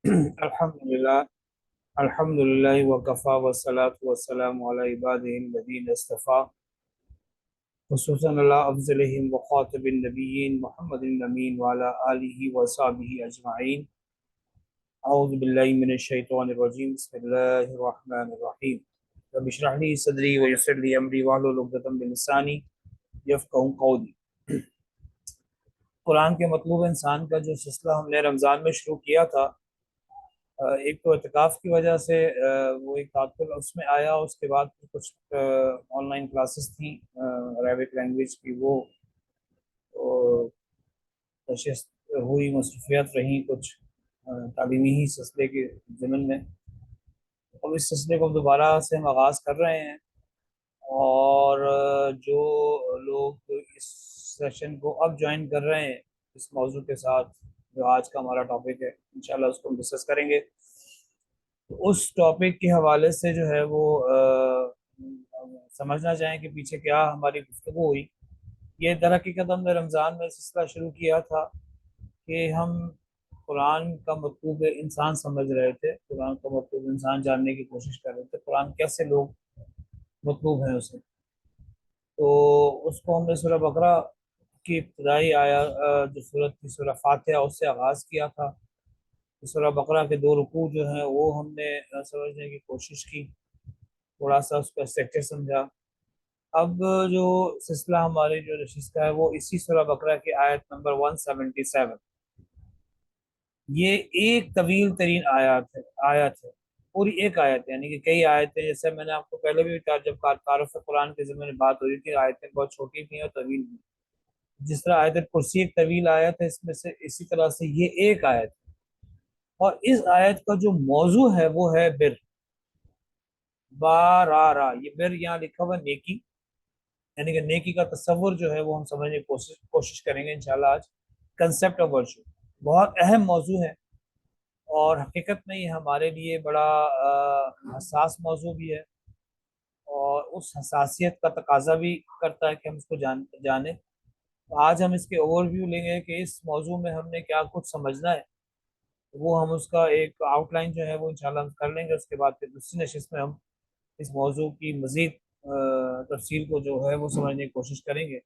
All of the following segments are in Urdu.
الحمدللہ الحمدللہ وکفا والصلاة والسلام علی عبادہ الذین اصطفیٰ خصوصاً اللہ افضلہم وخاتم النبیین محمد الامین وعلی آلہ وصحبہ اجمعین۔ اعوذ باللہ من الشیطان الرجیم، بسم اللہ الرحمن الرحیم۔ رب اشرح لی صدری ویسر لی امری واحلل عقدۃ من لسانی یفقہوا قولی۔ قرآن کے مطلوب انسان کا جو سلسلہ ہم نے رمضان میں شروع کیا تھا، ایک تو اعتکاف کی وجہ سے وہ ایک تعطل اس میں آیا، اس کے بعد پھر کچھ آن لائن کلاسز تھیں عربک لینگویج کی، وہ نشست ہوئی، مصروفیات رہیں کچھ تعلیمی ہی سلسلے کے ضمن میں۔ اب اس سلسلے کو دوبارہ سے ہم آغاز کر رہے ہیں، اور جو لوگ اس سیشن کو اب جوائن کر رہے ہیں اس موضوع کے ساتھ جو آج کا ہمارا ٹاپک ہے، انشاءاللہ اس کو ہم ڈسکس کریں گے۔ اس ٹاپک کے حوالے سے جو ہے وہ سمجھنا چاہیں کہ پیچھے کیا ہماری گفتگو ہوئی۔ یہ در حقیقت ہم نے رمضان میں سلسلہ شروع کیا تھا کہ ہم قرآن کا مطلوب انسان سمجھ رہے تھے، قرآن کا مطلوب انسان جاننے کی کوشش کر رہے تھے، قرآن کیسے لوگ مطلوب ہیں اسے۔ تو اس کو ہم نے سورہ بقرہ کی ابتدائی آیا جو صورت تھی سورہ فاتحہ، اس سے آغاز کیا تھا۔ سورہ بقرہ کے 2 رکوع جو ہیں وہ ہم نے سمجھنے کی کوشش کی، تھوڑا سا اس کا اسٹرکچر سمجھا۔ اب جو سلسلہ ہماری جو نشست کا ہے وہ اسی سورہ بقرہ کی آیت نمبر 177، یہ ایک طویل ترین آیت ہے، پوری ایک آیت ہے، یعنی کہ کئی آیتیں، جیسے میں نے آپ کو پہلے بھی جب تعارف قرآن کے ضمن میں بات ہو رہی تھی، آیتیں بہت چھوٹی بھی ہیں اور طویل بھی ہیں۔ جس طرح آیت الکرسی ایک طویل آیت ہے، اس میں سے اسی طرح سے یہ ایک آیت ہے، اور اس آیت کا جو موضوع ہے وہ ہے بر، بارارا، یہ بر یہاں لکھا ہوا نیکی، یعنی کہ نیکی کا تصور جو ہے وہ ہم سمجھنے کی کوشش کریں گے انشاءاللہ آج۔ کنسپٹ آف ورچو بہت اہم موضوع ہے، اور حقیقت میں یہ ہمارے لیے بڑا حساس موضوع بھی ہے، اور اس حساسیت کا تقاضا بھی کرتا ہے کہ ہم اس کو جانیں۔ آج ہم اس کے اوور ویو لیں گے کہ اس موضوع میں ہم نے کیا کچھ سمجھنا ہے، وہ ہم اس کا ایک آؤٹ لائن جو ہے وہ انشاءاللہ ہم کر لیں گے۔ اس کے بعد پھر دوسری نشست میں ہم اس موضوع کی مزید تفصیل کو جو ہے وہ سمجھنے کی کوشش کریں گے۔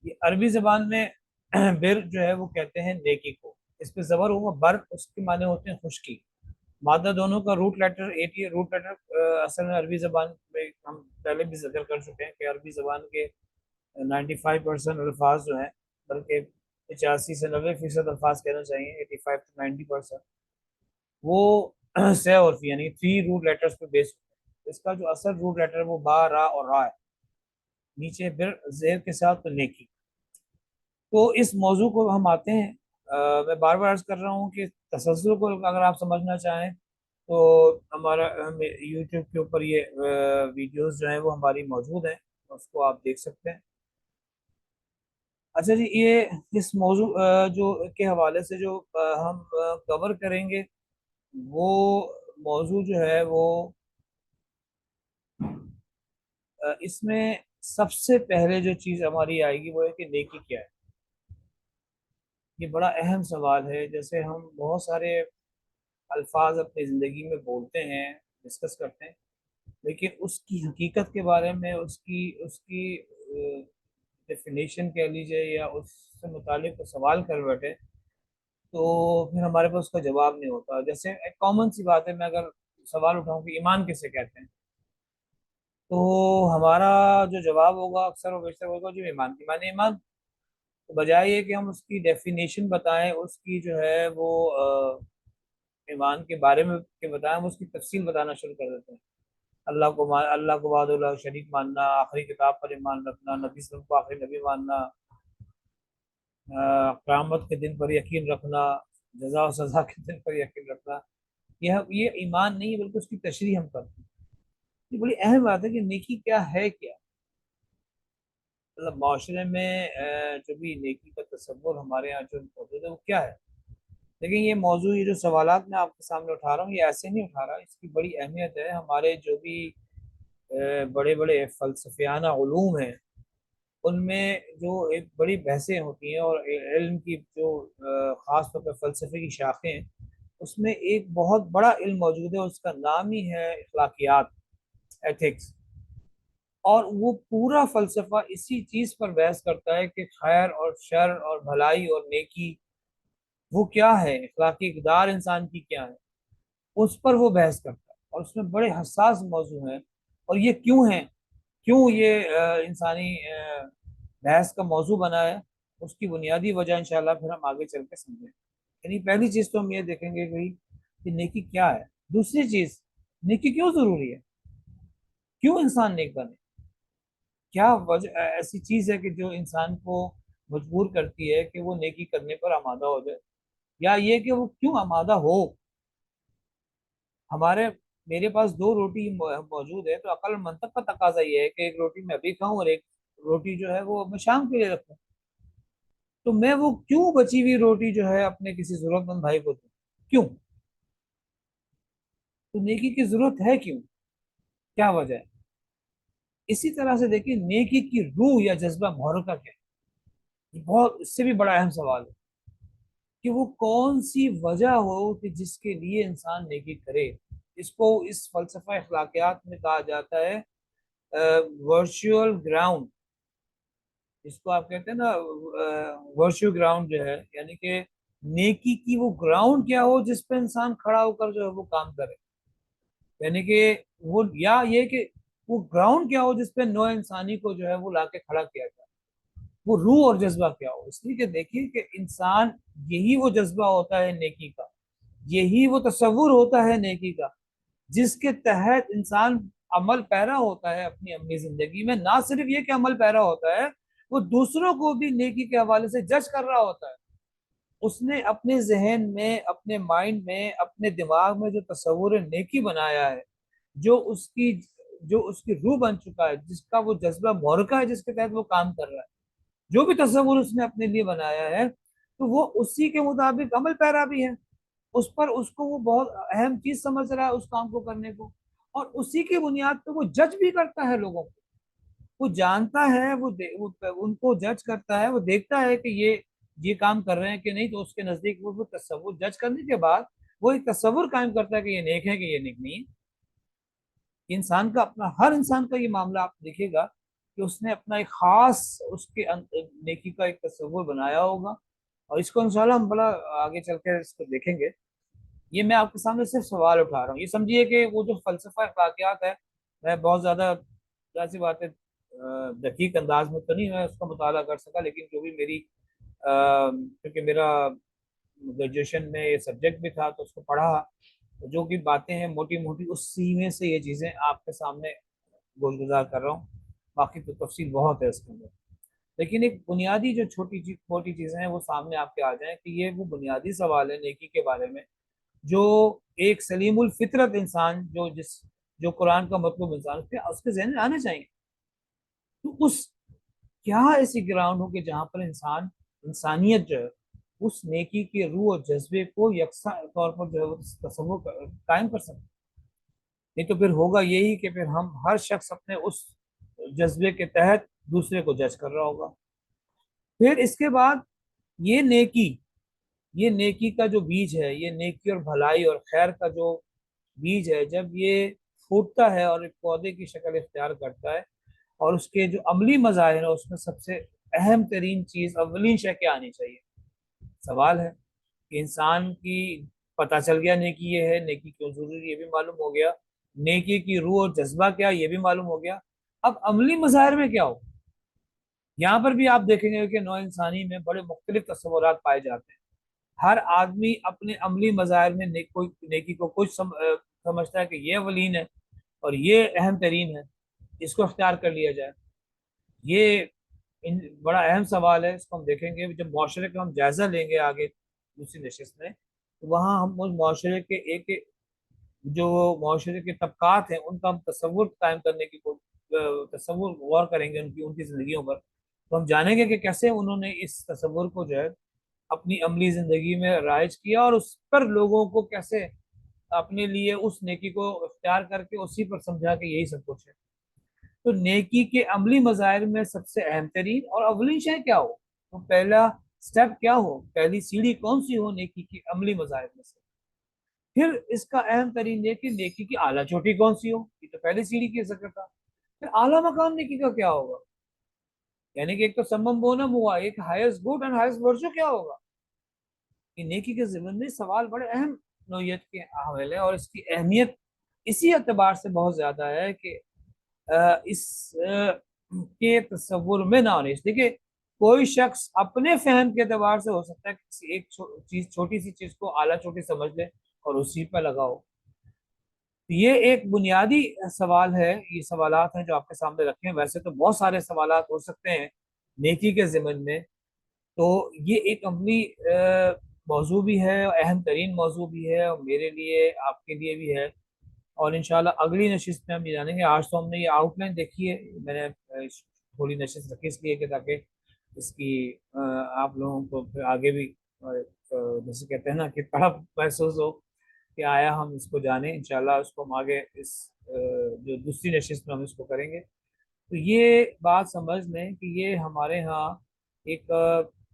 یہ عربی زبان میں بر جو ہے وہ کہتے ہیں نیکی کو، اس پہ زبر ہوا بر، اس کے معنی ہوتے ہیں خشکی۔ مادہ دونوں کا روٹ لیٹر ایک ہی روٹ لیٹر اصل میں عربی زبان میں ہم پہلے بھی ذکر کر چکے ہیں کہ عربی زبان کے 95% الفاظ جو ہیں، بلکہ 85 سے 90% الفاظ کہنا چاہیے، 85 to 90%، وہ سہ عرفی یعنی 3 روٹ لیٹرز پہ بیس ہوتے ہیں۔ اس کا جو اصل روٹ لیٹر وہ با، را اور را ہے، نیچے بر زیر کے ساتھ تو نیکی۔ تو اس موضوع کو ہم آتے ہیں، میں بار بار عرض کر رہا ہوں کہ تسلسل کو اگر آپ سمجھنا چاہیں تو ہمارا یوٹیوب کے اوپر یہ ویڈیوز جو ہیں وہ ہماری موجود ہیں، اس کو آپ دیکھ سکتے ہیں۔ اچھا جی، یہ اس موضوع جو کے حوالے سے جو ہم کور کریں گے، وہ موضوع جو ہے وہ اس میں سب سے پہلے جو چیز ہماری آئے گی وہ ہے کہ نیکی کیا ہے۔ یہ بڑا اہم سوال ہے۔ جیسے ہم بہت سارے الفاظ اپنی زندگی میں بولتے ہیں، ڈسکس کرتے ہیں، لیکن اس کی حقیقت کے بارے میں اس کی ڈیفینیشن کہہ لیجئے یا اس سے متعلق سوال کر بیٹھے تو پھر ہمارے پاس اس کا جواب نہیں ہوتا۔ جیسے ایک کامن سی بات ہے، میں اگر سوال اٹھاؤں کہ ایمان کسے کہتے ہیں، تو ہمارا جو جواب ہوگا اکثر و بیشتر ہوگا جو ایمان کی معنی ایمان، تو بجائے یہ کہ ہم اس کی ڈیفینیشن بتائیں، اس کی جو ہے وہ ایمان کے بارے میں کہ بتائیں، ہم اس کی تفصیل بتانا شروع کر دیتے ہیں۔ اللہ کو وحدہ لا شریک ماننا، آخری کتاب پر ایمان رکھنا، نبی صلی اللہ علیہ وسلم کو آخری نبی ماننا، قیامت کے دن پر یقین رکھنا، جزا و سزا کے دن پر یقین رکھنا، یہ ایمان نہیں ہے، بلکہ اس کی تشریح ہم کرتے ہیں۔ یہ بڑی اہم بات ہے کہ نیکی کیا ہے، کیا مطلب معاشرے میں جو بھی نیکی کا تصور ہمارے یہاں جو موجود ہے وہ کیا ہے۔ لیکن یہ موضوع، یہ جو سوالات میں آپ کے سامنے اٹھا رہا ہوں، یہ ایسے نہیں اٹھا رہا، اس کی بڑی اہمیت ہے۔ ہمارے جو بھی بڑے بڑے فلسفیانہ علوم ہیں، ان میں جو ایک بڑی بحثیں ہوتی ہیں، اور علم کی جو خاص طور پہ فلسفے کی شاخیں ہیں، اس میں ایک بہت بڑا علم موجود ہے، اس کا نام ہی ہے اخلاقیات، ایتھکس، اور وہ پورا فلسفہ اسی چیز پر بحث کرتا ہے کہ خیر اور شر اور بھلائی اور نیکی وہ کیا ہے، اخلاقی اقدار انسان کی کیا ہے، اس پر وہ بحث کرتا ہے، اور اس میں بڑے حساس موضوع ہیں، اور یہ کیوں ہیں، کیوں یہ انسانی بحث کا موضوع بنا ہے، اس کی بنیادی وجہ انشاءاللہ پھر ہم آگے چل کے سمجھیں۔ یعنی پہلی چیز تو ہم یہ دیکھیں گے کہ نیکی کیا ہے، دوسری چیز نیکی کیوں ضروری ہے، کیوں انسان نیک بنے، کیا وجہ ایسی چیز ہے کہ جو انسان کو مجبور کرتی ہے کہ وہ نیکی کرنے پر آمادہ ہو جائے، یا یہ کہ وہ کیوں آمادہ ہو۔ ہمارے میرے پاس دو روٹی موجود ہے تو عقل منطق کا تقاضا یہ ہے کہ ایک روٹی میں ابھی کھاؤں اور ایک روٹی جو ہے وہ میں شام کے لیے رکھوں، تو میں وہ کیوں بچی ہوئی روٹی جو ہے اپنے کسی ضرورت مند بھائی کو دوں، کیوں؟ تو نیکی کی ضرورت ہے کیوں، کیا وجہ ہے؟ اسی طرح سے دیکھیے نیکی کی روح یا جذبہ محرکہ کیا ہے، یہ بہت اس سے بھی بڑا اہم سوال ہے کہ وہ کون سی وجہ ہو کہ جس کے لیے انسان نیکی کرے۔ اس کو اس فلسفہ اخلاقیات میں کہا جاتا ہے ورچوئل گراؤنڈ، جس کو آپ کہتے ہیں نا ورچوئل گراؤنڈ جو ہے، یعنی کہ نیکی کی وہ گراؤنڈ کیا ہو جس پہ انسان کھڑا ہو کر جو ہے وہ کام کرے، یعنی کہ وہ یا یہ کہ وہ گراؤنڈ کیا ہو جس پہ نو انسانی کو جو ہے وہ لا کے کھڑا کیا جائے، وہ روح اور جذبہ کیا ہو۔ اس لیے کہ دیکھیے کہ انسان یہی وہ جذبہ ہوتا ہے نیکی کا، یہی وہ تصور ہوتا ہے نیکی کا جس کے تحت انسان عمل پیرا ہوتا ہے اپنی عملی زندگی میں، نہ صرف یہ کہ عمل پیرا ہوتا ہے، وہ دوسروں کو بھی نیکی کے حوالے سے جج کر رہا ہوتا ہے۔ اس نے اپنے ذہن میں، اپنے مائنڈ میں، اپنے دماغ میں جو تصور نیکی بنایا ہے، جو اس کی روح بن چکا ہے، جس کا وہ جذبہ محرکہ ہے جس کے تحت وہ کام کر رہا ہے، جو بھی تصور اس نے اپنے لیے بنایا ہے، تو وہ اسی کے مطابق عمل پیرا بھی ہے، اس پر اس کو وہ بہت اہم چیز سمجھ رہا ہے اس کام کو کرنے کو، اور اسی کی بنیاد پہ وہ جج بھی کرتا ہے لوگوں کو، وہ جانتا ہے، وہ ان کو جج کرتا ہے، وہ دیکھتا ہے کہ یہ کام کر رہے ہیں کہ نہیں، تو اس کے نزدیک وہ تصور جج کرنے کے بعد وہ ایک تصور قائم کرتا ہے کہ یہ نیک ہے کہ یہ نیک نہیں ہے۔ انسان کا اپنا، ہر انسان کا یہ معاملہ آپ دیکھیے گا کہ اس نے اپنا ایک خاص اس کے نیکی کا ایک تصور بنایا ہوگا، اور اس کو انشاءاللہ ہم بڑا آگے چل کے اس کو دیکھیں گے۔ یہ میں آپ کے سامنے صرف سوال اٹھا رہا ہوں، یہ سمجھیے کہ وہ جو فلسفہ اخلاقیات ہے، میں بہت زیادہ ظاہر سی بات ہے دقیق انداز میں تو نہیں میں اس کا مطالعہ کر سکا، لیکن جو بھی میری کیونکہ میرا گریجویشن میں یہ سبجیکٹ بھی تھا تو اس کو پڑھا، جو بھی باتیں ہیں موٹی موٹی اس سینے سے یہ چیزیں آپ کے سامنے گوش گزار کر رہا ہوں، باقی تو تفصیل بہت ہے اس کے اندر، لیکن ایک بنیادی جو چھوٹی موٹی چیزیں ہیں وہ سامنے آپ کے آ جائیں کہ یہ وہ بنیادی سوال ہے نیکی کے بارے میں، جو ایک سلیم الفطرت انسان جو قرآن کا مطلوب انسان اس کے ذہن میں آنے چاہیے۔ تو کیا ایسی گراؤنڈ ہو کہ جہاں پر انسانیت جو ہے اس نیکی کے روح اور جذبے کو یکساں طور پر جو ہے وہ تصور قائم کر سکتے، نہیں تو پھر ہوگا یہی کہ پھر ہم ہر شخص اپنے اس جذبے کے تحت دوسرے کو جج کر رہا ہوگا۔ پھر اس کے بعد یہ نیکی کا جو بیج ہے، یہ نیکی اور بھلائی اور خیر کا جو بیج ہے، جب یہ پھوٹتا ہے اور ایک پودے کی شکل اختیار کرتا ہے، اور اس کے جو عملی مظاہر ہیں اس میں سب سے اہم ترین چیز اولین شے کیا آنی چاہیے؟ سوال ہے کہ انسان کی پتہ چل گیا نیکی یہ ہے، نیکی کیوں ضروری یہ بھی معلوم ہو گیا، نیکی کی روح اور جذبہ کیا یہ بھی معلوم ہو گیا، اب عملی مظاہر میں کیا ہو؟ یہاں پر بھی آپ دیکھیں گے کہ نوع انسانی میں بڑے مختلف تصورات پائے جاتے ہیں، ہر آدمی اپنے عملی مظاہر میں نیکی کو کچھ سمجھتا ہے کہ یہ اولین ہے اور یہ اہم ترین ہے، اس کو اختیار کر لیا جائے۔ یہ بڑا اہم سوال ہے، اس کو ہم دیکھیں گے جب معاشرے کا ہم جائزہ لیں گے آگے دوسری نشست میں، تو وہاں ہم اس معاشرے کے جو معاشرے کے طبقات ہیں ان کا ہم تصور قائم کرنے کی تصور غور کریں گے ان کی زندگیوں پر، تو ہم جانیں گے کہ کیسے انہوں نے اس تصور کو جو ہے اپنی عملی زندگی میں رائج کیا، اور اس پر لوگوں کو کیسے اپنے لیے اس نیکی کو اختیار کر کے اسی پر سمجھا کہ یہی سب کچھ ہے۔ تو نیکی کے عملی مظاہر میں سب سے اہم ترین اور اولین شے کیا ہو، تو پہلا سٹیپ کیا ہو، پہلی سیڑھی کون سی ہو نیکی کے عملی مظاہر میں سے؟ پھر اس کا اہم ترین یہ کہ نیکی کی اعلیٰ چوٹی کون سی ہو، یہ تو پہلی سیڑھی کی ذکر تھا. پھر اعلیٰ مقام نیکی کا کیا ہوگا؟ یعنی کہ ایک تو سمم بونم ہوا، ایک highest good and highest virtue کیا ہوگا؟ کہ نیکی کے ضمن میں سوال بڑے اہم نوعیت کے حوالے اور اس کی اہمیت اسی اعتبار سے بہت زیادہ ہے کہ اس کے تصور میں نہ ہونے. دیکھیے کوئی شخص اپنے فہم کے اعتبار سے ہو سکتا ہے کہ کسی ایک چیز، چھوٹی سی چیز کو اعلیٰ چوٹی سمجھ لے اور اسی پہ لگاؤ. یہ ایک بنیادی سوال ہے، یہ سوالات ہیں جو آپ کے سامنے رکھے ہیں. ویسے تو بہت سارے سوالات ہو سکتے ہیں نیکی کے ضمن میں، تو یہ ایک عملی موضوع بھی ہے، اہم ترین موضوع بھی ہے، اور میرے لیے آپ کے لیے بھی ہے. اور انشاءاللہ اگلی نشست میں ہم یہ جانیں گے. آج تو ہم نے یہ آؤٹ لائن دیکھی ہے، میں نے تھوڑی نشست رکھی اس لیے کہ تاکہ اس کی آپ لوگوں کو پھر آگے بھی جیسے کہتے ہیں نا کہ تڑپ محسوس ہو کہ آیا ہم اس کو جانیں. انشاءاللہ اس کو ہم آگے اس جو دوسری نشست میں ہم اس کو کریں گے. تو یہ بات سمجھ لیں کہ یہ ہمارے ہاں ایک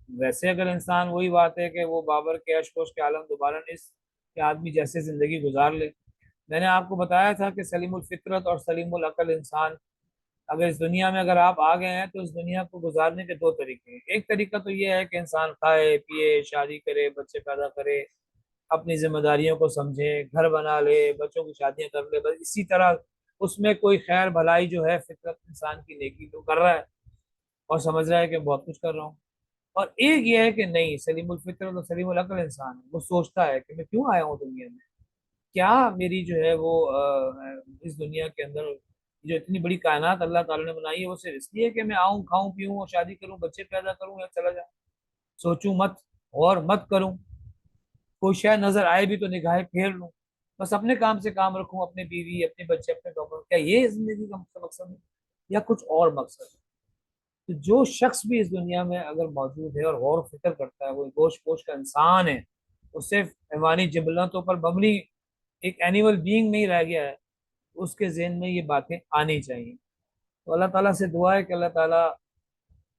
ویسے اگر انسان وہی بات ہے کہ وہ بابر کے اشکوش کے عالم دوبارہ اس کہ آدمی جیسے زندگی گزار لے. میں نے آپ کو بتایا تھا کہ سلیم الفطرت اور سلیم العقل انسان اگر اس دنیا میں اگر آپ آ گئے ہیں تو اس دنیا کو گزارنے کے دو طریقے ہیں. ایک طریقہ تو یہ ہے کہ انسان کھائے پیے، شادی کرے، بچے پیدا کرے، اپنی ذمہ داریوں کو سمجھے، گھر بنا لے، بچوں کی شادیاں کر لے، بس اسی طرح اس میں کوئی خیر بھلائی جو ہے فطرت انسان کی نیکی تو کر رہا ہے اور سمجھ رہا ہے کہ بہت کچھ کر رہا ہوں. اور ایک یہ ہے کہ نہیں، سلیم الفطرت اور سلیم العقل انسان ہے، وہ سوچتا ہے کہ میں کیوں آیا ہوں دنیا میں، کیا میری جو ہے وہ اس دنیا کے اندر جو اتنی بڑی کائنات اللہ تعالیٰ نے بنائی ہے وہ صرف اس لیے کہ میں آؤں، کھاؤں، پیوں اور شادی کروں، بچے پیدا کروں یا چلا جاؤں. سوچوں مت اور مت کروں، کوئی شاید نظر آئے بھی تو نگاہیں پھیر لوں، بس اپنے کام سے کام رکھوں، اپنے بیوی، اپنے بچے، اپنے ڈاکٹر. کیا یہ زندگی کا مقصد ہے یا کچھ اور مقصد ہے؟ تو جو شخص بھی اس دنیا میں اگر موجود ہے اور غور و فکر کرتا ہے، وہ گوشت پوش کا انسان ہے، وہ صرف حیوانی جبلتوں پر مبنی ایک اینیمل بینگ نہیں رہ گیا ہے، اس کے ذہن میں یہ باتیں آنی چاہیے. تو اللہ تعالیٰ سے دعا ہے کہ اللہ تعالیٰ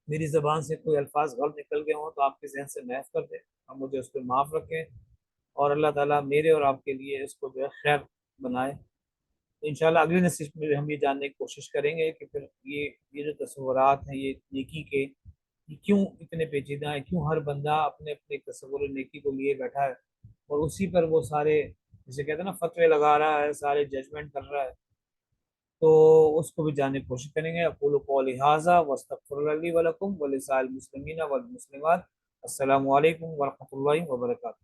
میری زبان سے کوئی الفاظ غلط نکل گئے ہوں تو آپ کے ذہن سے محف کر دیں اور مجھے اس پہ معاف رکھیں، اور اللہ تعالیٰ میرے اور آپ کے لیے اس کو جو ہے خیر بنائے. تو انشاءاللہ اگلی نصیحت میں ہم یہ جاننے کی کوشش کریں گے کہ پھر یہ جو تصورات ہیں یہ نیکی کے، یہ کیوں اتنے پیچیدہ ہیں، کیوں ہر بندہ اپنے اپنے تصور نیکی کو لیے بیٹھا ہے اور اسی پر وہ سارے جسے کہتے ہیں نا فتوے لگا رہا ہے، سارے ججمنٹ کر رہا ہے. تو اس کو بھی جاننے کی کوشش کریں گے. اقول قولی ھذا واستغفر اللہ لی ولکم ولسائر المسلمین والمسلمات. السلام علیکم ورحمۃ اللہ وبرکاتہ.